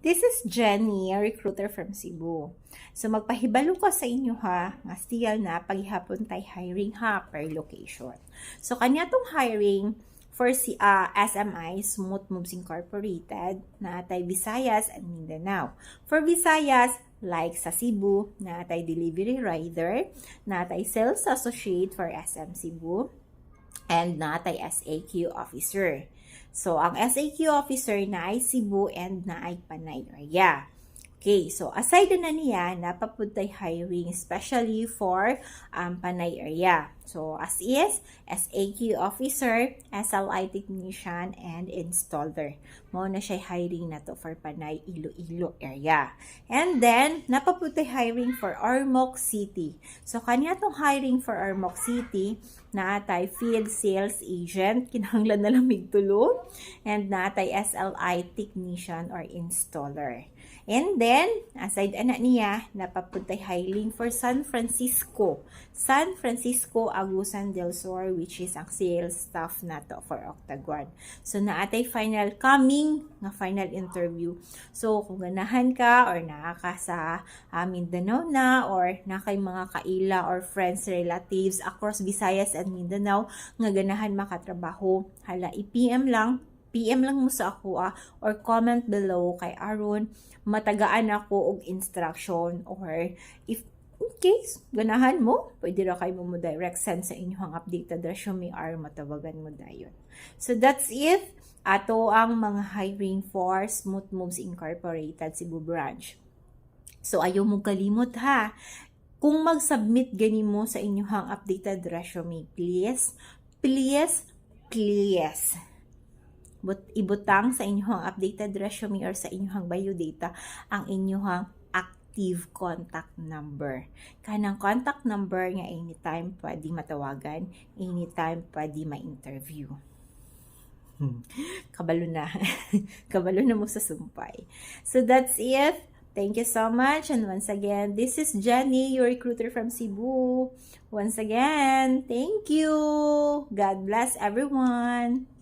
This is Jenny, a recruiter from Cebu. So magpahibalo ko sa inyo ha, nga still na paghihapon tay hiring ha per location. So kanya tong hiring for si SMI, Smooth Moves Incorporated, na tay Visayas and Mindanao. For Visayas, like sa Cebu, na tay delivery rider, na tay sales associate for SM Cebu, and na tay SAQ officer. So, ang SAQ officer na ay Cebu and na ay Panay area. Okay, so aside na niya, napapuntay hiring especially for Panay area. So, as is, SAQ officer, SLI technician, and installer. Mao na siya hiring na to for Panay, Iloilo area. And then, napapuntay hiring for Ormoc City. So, kanya tong hiring for Ormoc City, naatay field sales agent, kinahanglan na lang migtulo, and naatay SLI technician or installer. And then, aside anak niya, napapuntay hiring for San Francisco. San Francisco Agusan del Sur, which is ang sales staff na to for Octagon. So, naatay final coming nga final interview. So, kung ganahan ka or nakaka sa Mindanao na or nakay mga kaila or friends, relatives across Visayas and Mindanao nga ganahan makatrabaho, hala, i-PM lang mo sa ako or comment below kay Aaron, matagaan ako og instruction or if in case ganahan mo, pwede ra kayo mo direct send sa inyong updated resume or matawagan mo dayon. So that's it. Ato ang mga hiring for Smooth Moves Incorporated Cebu branch. So ayaw mo kalimot ha. Kung mag-submit gani mo sa inyong updated resume, please ibutang sa inyong updated resume or sa inyong biodata ang inyong active contact number. Kanang contact number nga anytime pwede matawagan, anytime pwede ma-interview. Kabalo na. Kabalo na mo sa sumpay. So that's it. Thank you so much. And once again, this is Jenny, your recruiter from Cebu. Once again, thank you. God bless everyone.